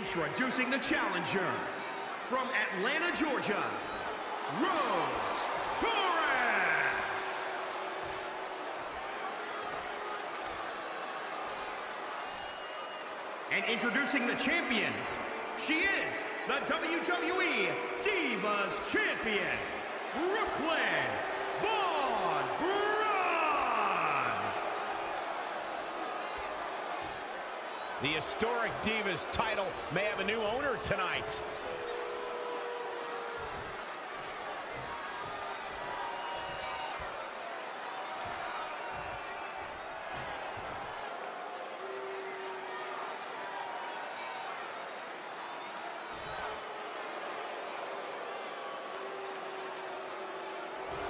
Introducing the challenger, from Atlanta, Georgia, Rose Torres. And introducing the champion, she is the WWE Divas Champion, Brooklyn Von Braun. The historic Divas title may have a new owner tonight.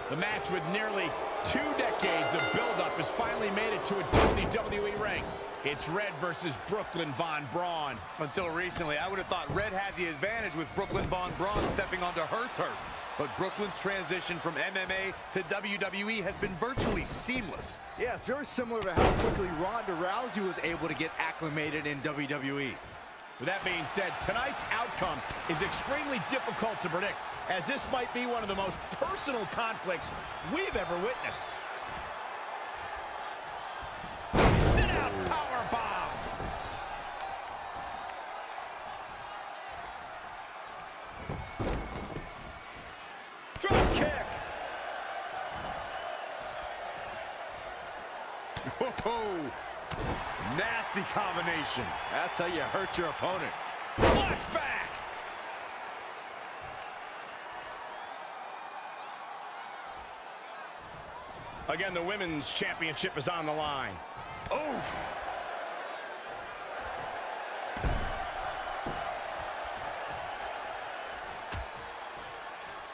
The match with nearly 2 decades of build-up has finally made it to a WWE ring. It's Red versus Brooklyn Von Braun. Until recently, I would have thought Red had the advantage with Brooklyn Von Braun stepping onto her turf. But Brooklyn's transition from MMA to WWE has been virtually seamless. Yeah, it's very similar to how quickly Ronda Rousey was able to get acclimated in WWE. With that being said, tonight's outcome is extremely difficult to predict, as this might be one of the most personal conflicts we've ever witnessed. Sit-out powerbomb. Drop kick. Whoa! Nasty combination. That's how you hurt your opponent. Flashback. Again, the women's championship is on the line. Oof!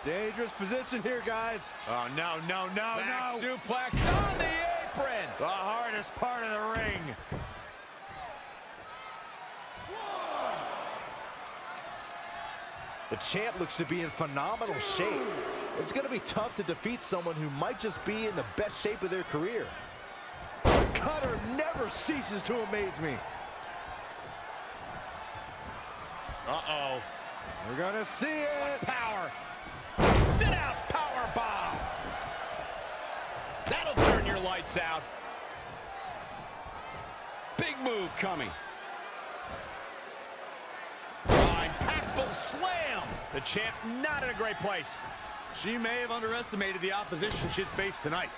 Dangerous position here, guys. Oh, no, no, no, Back no. suplex on the apron. The hardest part of the ring. The champ looks to be in phenomenal shape. It's going to be tough to defeat someone who might just be in the best shape of their career. The cutter never ceases to amaze me. Uh-oh. We're going to see it. Power. Sit out power bomb. That'll turn your lights out. Big move coming. Impactful slam. The champ not in a great place. She may have underestimated the opposition she'd face tonight.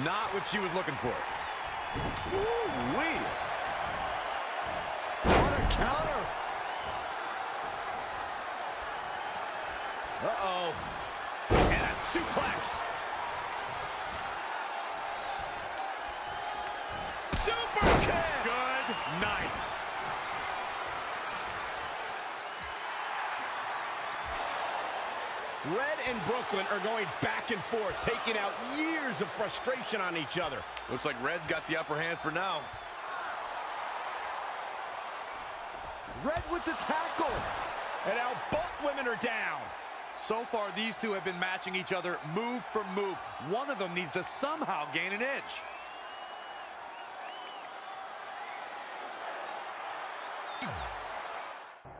Not what she was looking for. Ooh-wee. What a counter. Uh-oh. And a suplex. Super kick. Good night. Red and Brooklyn are going back and forth, taking out years of frustration on each other. Looks like Red's got the upper hand for now. Red with the tackle. And now both women are down. So far, these two have been matching each other move for move. One of them needs to somehow gain an edge.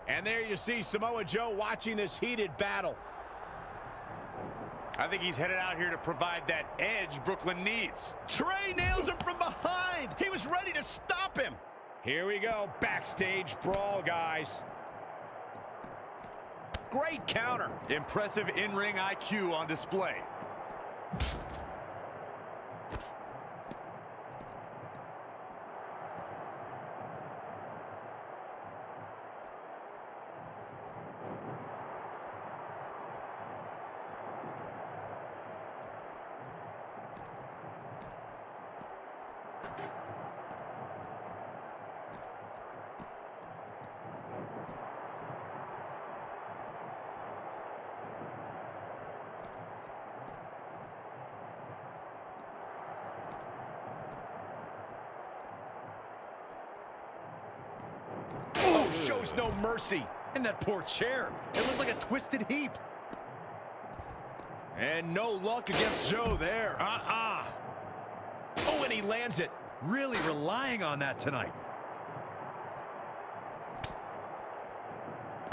And there you see Samoa Joe watching this heated battle. I think he's headed out here to provide that edge Brooklyn needs. Trey nails him from behind. He was ready to stop him. Here we go, backstage brawl, guys. Great counter. Impressive in-ring IQ on display. Shows no mercy. And that poor chair. It looks like a twisted heap. And no luck against Joe there. Oh, and he lands it. Really relying on that tonight.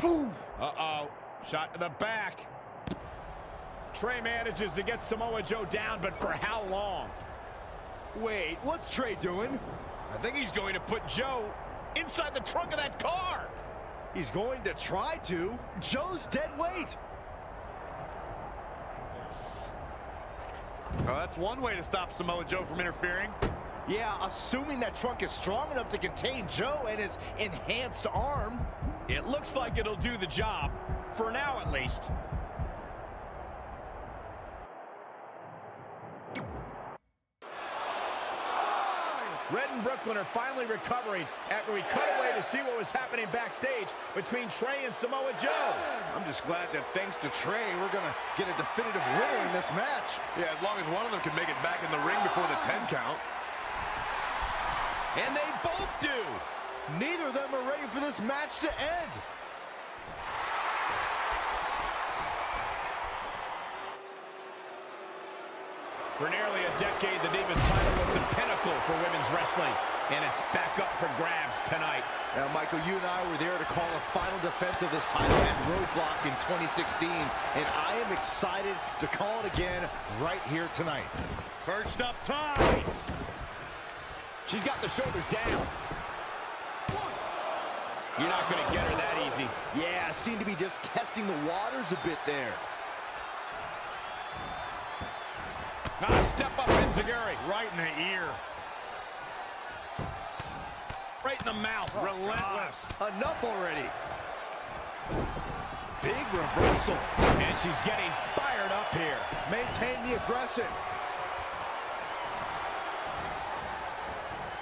Uh-oh. Shot to the back. Trey manages to get Samoa Joe down, but for how long? Wait, what's Trey doing? I think he's going to put Joe inside the trunk of that car. He's going to try to. Joe's dead weight. Oh, that's one way to stop Samoa Joe from interfering. Yeah, assuming that trunk is strong enough to contain Joe and his enhanced arm. It looks like it'll do the job, for now at least. Red and Brooklyn are finally recovering after we cut away to see what was happening backstage between Trey and Samoa Joe. I'm just glad that thanks to Trey, we're going to get a definitive winner in this match. Yeah, as long as one of them can make it back in the ring before the 10 count. And they both do. Neither of them are ready for this match to end. For nearly a decade, the Divas title was the pinnacle for women's wrestling, and it's back up for grabs tonight. Now, Michael, you and I were there to call a final defense of this title at Roadblock in 2016, and I am excited to call it again right here tonight. Perched up top. Wait. She's got the shoulders down. You're not going to get her that easy. Yeah, seemed to be just testing the waters a bit there. Step up Enziguri. Right in the ear. Right in the mouth. Oh, relentless. God. Enough already. Big reversal. And she's getting fired up here. Maintain the aggression.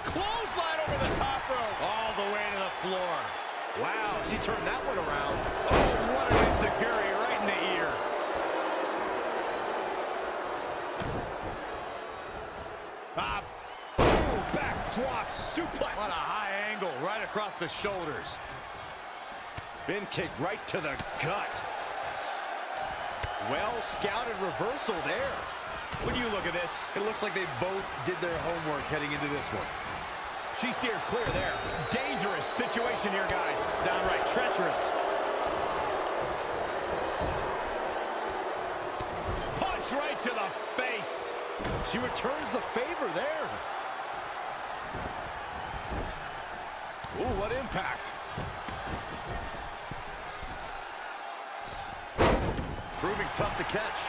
Clothesline over the top rope. All the way to the floor. Wow, she turned that one around. Oh, what an Enziguri right in the ear. Backdrop suplex. What a high angle right across the shoulders. Bin kick right to the gut. Well scouted reversal there. When you look at this, It looks like they both did their homework heading into this one. she steers clear there. Dangerous situation here, guys. Downright treacherous. Punch right to the face. She returns the favor there. Ooh, what impact. Proving tough to catch.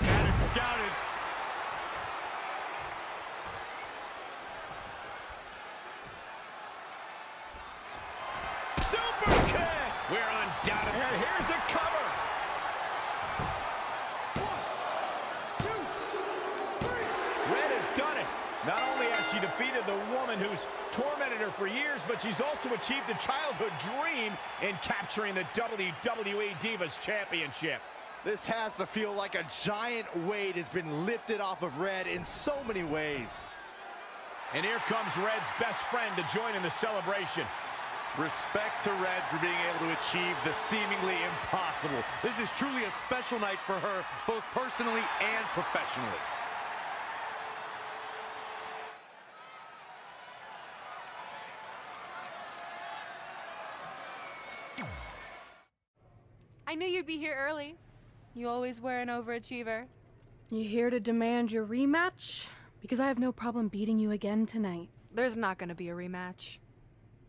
Got it scouted. Super kick. We're undoubtedly. And here's a cover. 1, 2, 3. Red has done it. Not only has she defeated the woman who's tormented her for years, but she's also achieved a childhood dream in capturing the WWE Divas Championship. This has to feel like a giant weight has been lifted off of Red in so many ways. And here comes Red's best friend to join in the celebration. Respect to Red for being able to achieve the seemingly impossible. This is truly a special night for her, both personally and professionally. I knew you'd be here early. You always were an overachiever. You here to demand your rematch? Because I have no problem beating you again tonight. There's not going to be a rematch.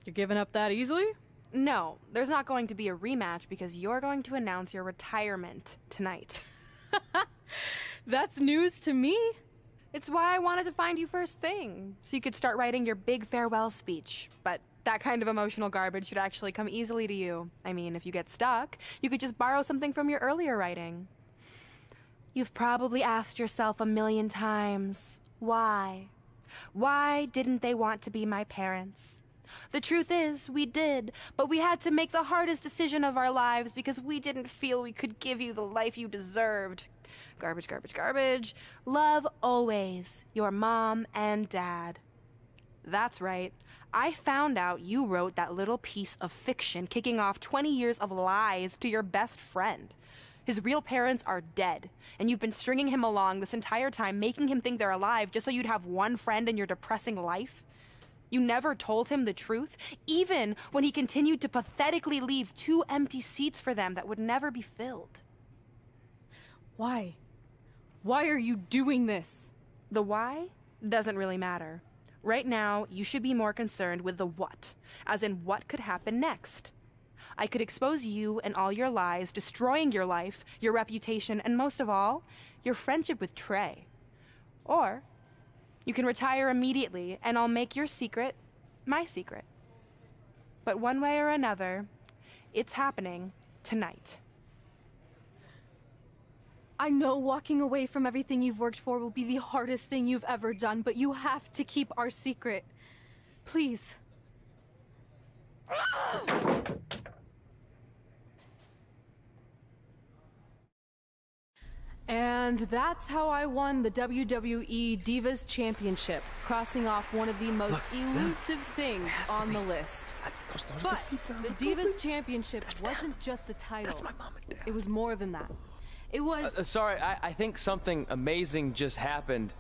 You're giving up that easily? No, there's not going to be a rematch because you're going to announce your retirement tonight. That's news to me. It's why I wanted to find you first thing, so you could start writing your big farewell speech. But that kind of emotional garbage should actually come easily to you. I mean, if you get stuck, you could just borrow something from your earlier writing. You've probably asked yourself a million times, why? Why didn't they want to be my parents? The truth is, we did, but we had to make the hardest decision of our lives because we didn't feel we could give you the life you deserved. Garbage, garbage, garbage. Love always, your mom and dad. That's right. I found out you wrote that little piece of fiction kicking off 20 years of lies to your best friend. His real parents are dead, and you've been stringing him along this entire time, making him think they're alive just so you'd have one friend in your depressing life. You never told him the truth, even when he continued to pathetically leave 2 empty seats for them that would never be filled. Why? Why are you doing this? The why doesn't really matter. Right now, you should be more concerned with the what, as in what could happen next. I could expose you and all your lies, destroying your life, your reputation, and most of all, your friendship with Trey. Or you can retire immediately, and I'll make your secret my secret. But one way or another, it's happening tonight. I know walking away from everything you've worked for will be the hardest thing you've ever done, but you have to keep our secret. Please. And that's how I won the WWE Divas Championship, crossing off one of the most elusive things on the list. But the Divas Championship wasn't just a title. That's my mom and dad. It was more than that. It was... Sorry, I think something amazing just happened.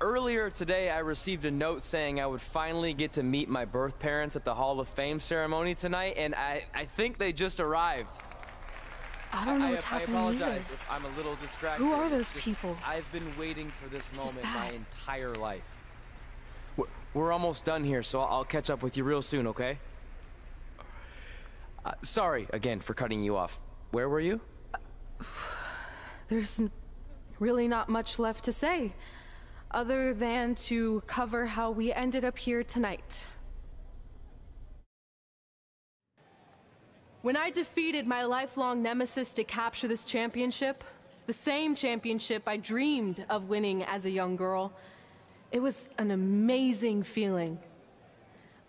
Earlier today, I received a note saying I would finally get to meet my birth parents at the Hall of Fame ceremony tonight, and I think they just arrived. I don't know what's happening I apologize either. if I'm a little distracted. Who are those It's just, people? I've been waiting for this is moment my bad. entire life. We're almost done here, so I'll catch up with you real soon, okay? Sorry again for cutting you off. Where were you? There's really not much left to say, other than to cover how we ended up here tonight. When I defeated my lifelong nemesis to capture this championship, the same championship I dreamed of winning as a young girl, it was an amazing feeling.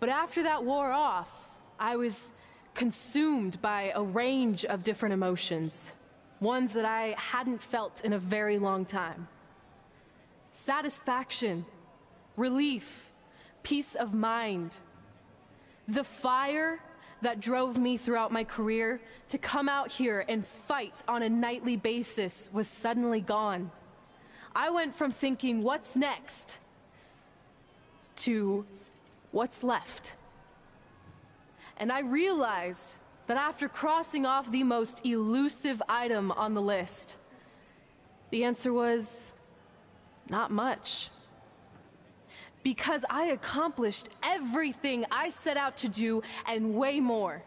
But after that wore off, I was consumed by a range of different emotions. Ones that I hadn't felt in a very long time. Satisfaction, relief, peace of mind. The fire that drove me throughout my career to come out here and fight on a nightly basis was suddenly gone. I went from thinking, what's next, to what's left. And I realized that after crossing off the most elusive item on the list, the answer was not much. Because I accomplished everything I set out to do and way more.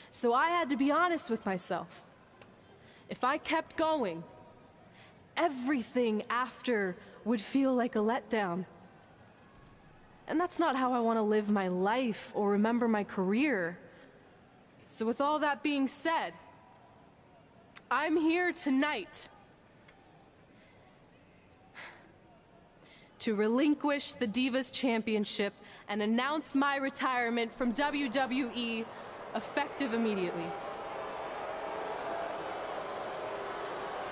So I had to be honest with myself. If I kept going, everything after would feel like a letdown. And that's not how I want to live my life or remember my career. So with all that being said, I'm here tonight to relinquish the Divas Championship and announce my retirement from WWE, effective immediately.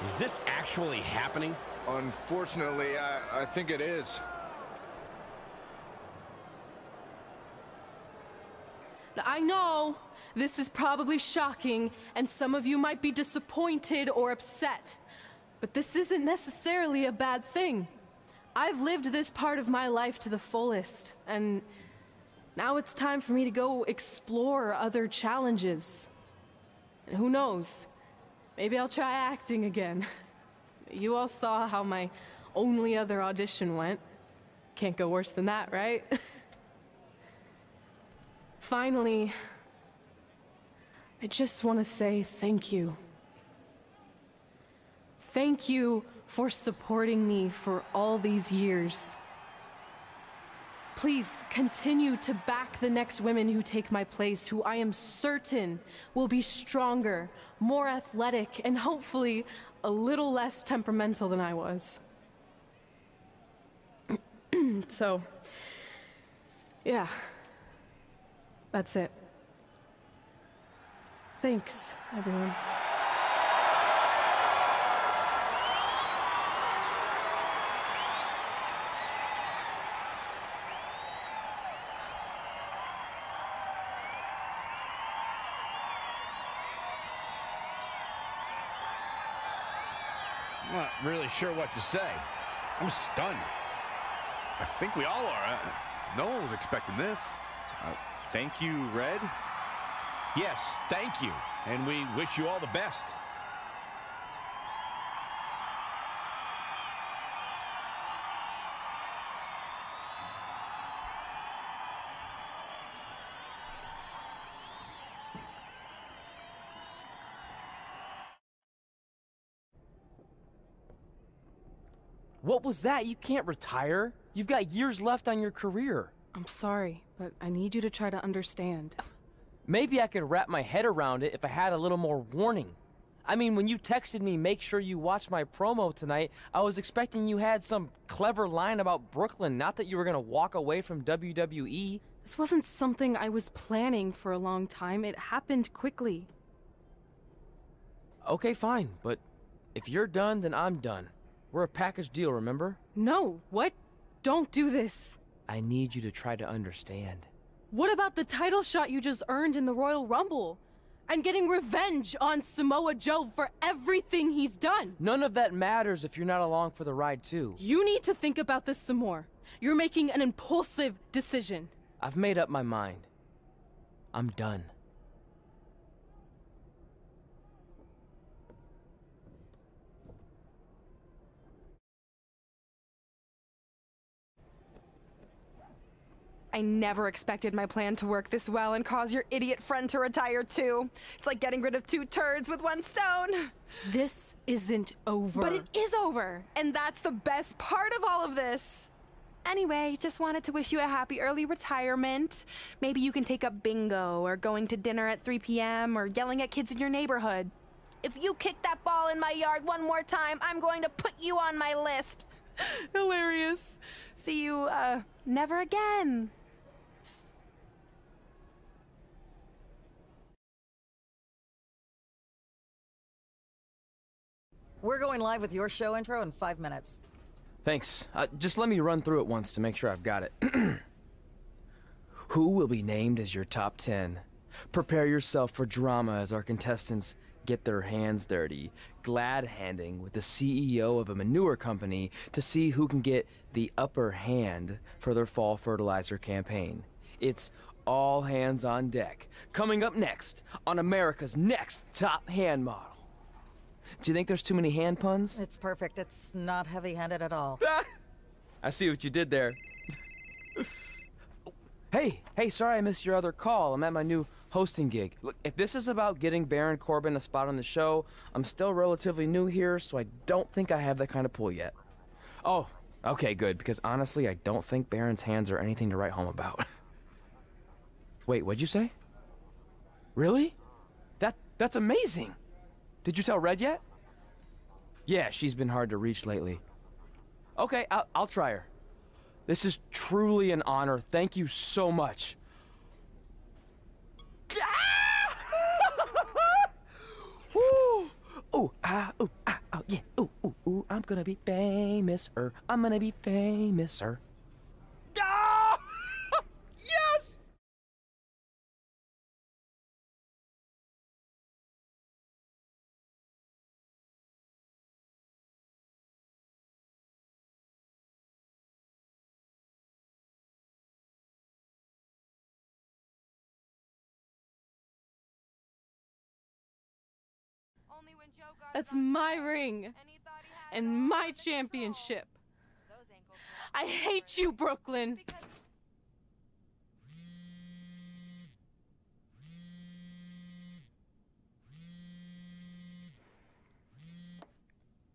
Is this actually happening? Unfortunately, I think it is. Now, I know this is probably shocking, and some of you might be disappointed or upset, but this isn't necessarily a bad thing. I've lived this part of my life to the fullest, and now it's time for me to go explore other challenges. And who knows, maybe I'll try acting again. You all saw how my only other audition went. Can't go worse than that, right? Finally, I just want to say thank you. Thank you for supporting me for all these years. Please continue to back the next women who take my place, who I am certain will be stronger, more athletic, and hopefully a little less temperamental than I was. So, yeah, that's it. Thanks, everyone. I'm not really sure what to say. I'm stunned. I think we all are. No one was expecting this. Thank you, Red. Yes, thank you. And we wish you all the best. What was that? You can't retire. You've got years left on your career. I'm sorry, but I need you to try to understand. Maybe I could wrap my head around it if I had a little more warning. I mean, when you texted me, make sure you watch my promo tonight, I was expecting you had some clever line about Brooklyn, not that you were gonna walk away from WWE. This wasn't something I was planning for a long time. It happened quickly. Okay, fine, but if you're done, then I'm done. We're a package deal, remember? No, what? Don't do this. I need you to try to understand. What about the title shot you just earned in the Royal Rumble? And getting revenge on Samoa Joe for everything he's done? None of that matters if you're not along for the ride, too. You need to think about this some more. You're making an impulsive decision. I've made up my mind. I'm done. I never expected my plan to work this well and cause your idiot friend to retire too. It's like getting rid of 2 turds with 1 stone. This isn't over. But it is over, and that's the best part of all of this. Anyway, just wanted to wish you a happy early retirement. Maybe you can take up bingo, or going to dinner at 3 p.m., or yelling at kids in your neighborhood. If you kick that ball in my yard one more time, I'm going to put you on my list. Hilarious. See you, never again. We're going live with your show intro in 5 minutes. Thanks. Just let me run through it once to make sure I've got it. Who will be named as your top 10? Prepare yourself for drama as our contestants get their hands dirty, glad-handing with the CEO of a manure company to see who can get the upper hand for their fall fertilizer campaign. It's all hands on deck. Coming up next on America's Next Top Hand Model. Do you think there's too many hand puns? It's perfect. It's not heavy-handed at all. I see what you did there. Hey, sorry I missed your other call. I'm at my new hosting gig. Look, if this is about getting Baron Corbin a spot on the show, I'm still relatively new here, so I don't think I have that kind of pull yet. Oh, okay, good, because honestly, I don't think Baron's hands are anything to write home about. Wait, what'd you say? Really? That's amazing! Did you tell Red yet? Yeah, she's been hard to reach lately. Okay, I'll try her. This is truly an honor. Thank you so much. Woo! Ooh, yeah. Ooh, I'm gonna be famous, I'm gonna be famous, Ah! Yes! That's my ring. And my championship. I hate you, Brooklyn.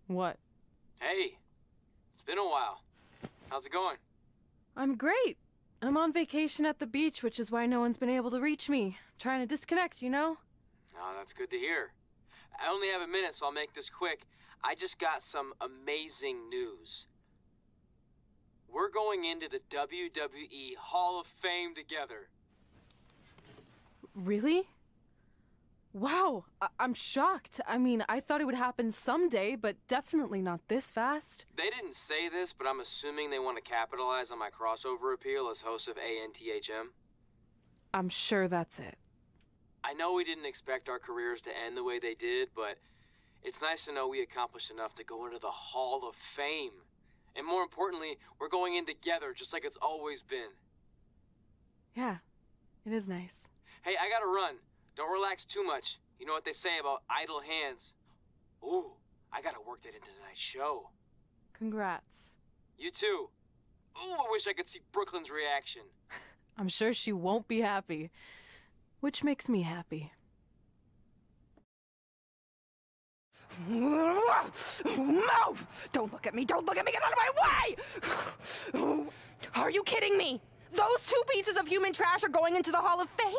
What? Hey, it's been a while. How's it going? I'm great. I'm on vacation at the beach, which is why no one's been able to reach me. Trying to disconnect, you know? Oh, that's good to hear. I only have a minute, so I'll make this quick. I just got some amazing news. We're going into the WWE Hall of Fame together. Really? Wow, I'm shocked. I mean, I thought it would happen someday, but definitely not this fast. They didn't say this, but I'm assuming they want to capitalize on my crossover appeal as host of ANTHM. I'm sure that's it. I know we didn't expect our careers to end the way they did, but it's nice to know we accomplished enough to go into the Hall of Fame. And more importantly, we're going in together, just like it's always been. Yeah, it is nice. Hey, I gotta run. Don't relax too much. You know what they say about idle hands. Ooh, I gotta work that into tonight's show. Congrats. You too. Ooh, I wish I could see Brooklyn's reaction. I'm sure she won't be happy, which makes me happy. Move! Don't look at me! Don't look at me! Get out of my way! Are you kidding me? Those two pieces of human trash are going into the Hall of Fame?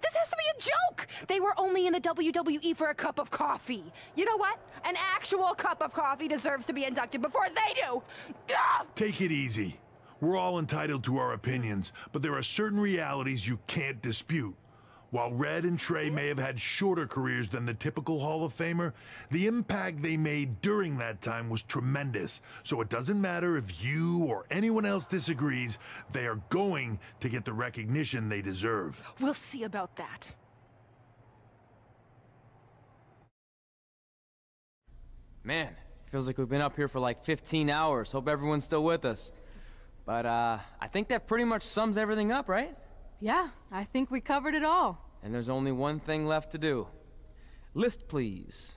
This has to be a joke! They were only in the WWE for a cup of coffee. You know what? An actual cup of coffee deserves to be inducted before they do! Ugh! Take it easy. We're all entitled to our opinions, but there are certain realities you can't dispute. While Red and Trey may have had shorter careers than the typical Hall of Famer, the impact they made during that time was tremendous. So it doesn't matter if you or anyone else disagrees, they are going to get the recognition they deserve. We'll see about that. Man, feels like we've been up here for like 15 hours. Hope everyone's still with us. But I think that pretty much sums everything up, right? Yeah, I think we covered it all. And there's only one thing left to do. List, please.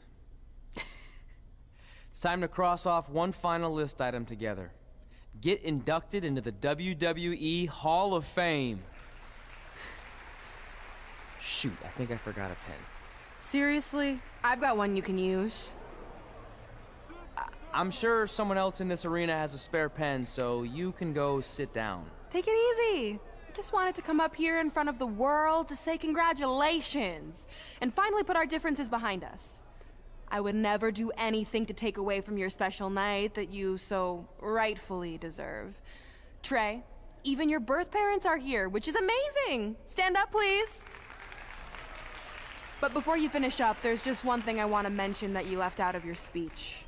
It's time to cross off one final list item together. Get inducted into the WWE Hall of Fame. Shoot, I think I forgot a pen. Seriously? I've got one you can use. I'm sure someone else in this arena has a spare pen, so you can go sit down. Take it easy. I just wanted to come up here in front of the world to say congratulations and finally put our differences behind us. I would never do anything to take away from your special night that you so rightfully deserve. Trey, even your birth parents are here, which is amazing. Stand up, please. But before you finish up, there's just one thing I want to mention that you left out of your speech.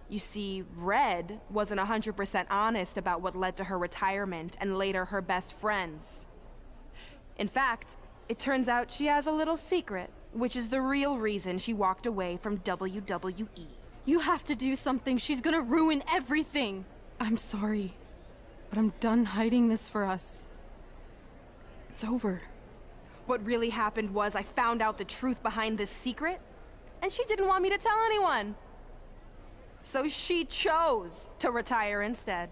You see, Red wasn't 100% honest about what led to her retirement and later her best friends. In fact, it turns out she has a little secret, which is the real reason she walked away from WWE. You have to do something. She's gonna ruin everything. I'm sorry, but I'm done hiding this for us. It's over. What really happened was I found out the truth behind this secret, and she didn't want me to tell anyone. So she chose to retire instead.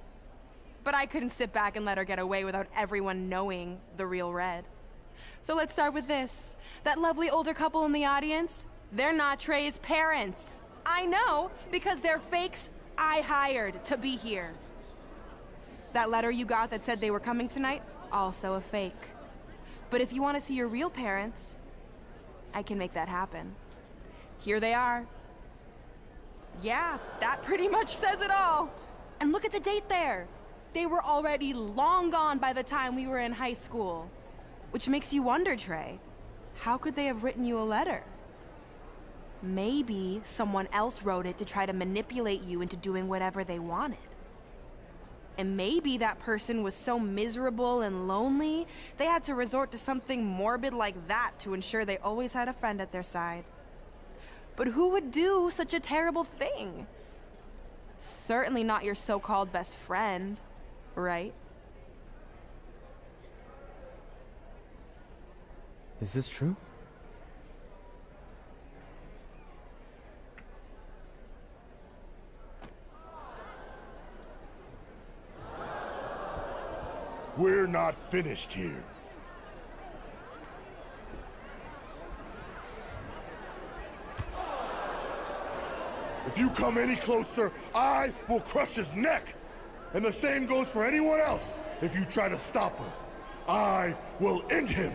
But I couldn't sit back and let her get away without everyone knowing the real Red. So let's start with this. That lovely older couple in the audience, they're not Trey's parents. I know, because they're fakes I hired to be here. That letter you got that said they were coming tonight, also a fake. But if you want to see your real parents, I can make that happen. Here they are. Yeah, that pretty much says it all. And look at the date there. They were already long gone by the time we were in high school. Which makes you wonder, Trey, how could they have written you a letter? Maybe someone else wrote it to try to manipulate you into doing whatever they wanted. And maybe that person was so miserable and lonely, they had to resort to something morbid like that to ensure they always had a friend at their side. But who would do such a terrible thing? Certainly not your so-called best friend, right? Is this true? We're not finished here. If you come any closer, I will crush his neck. And the same goes for anyone else. If you try to stop us, I will end him.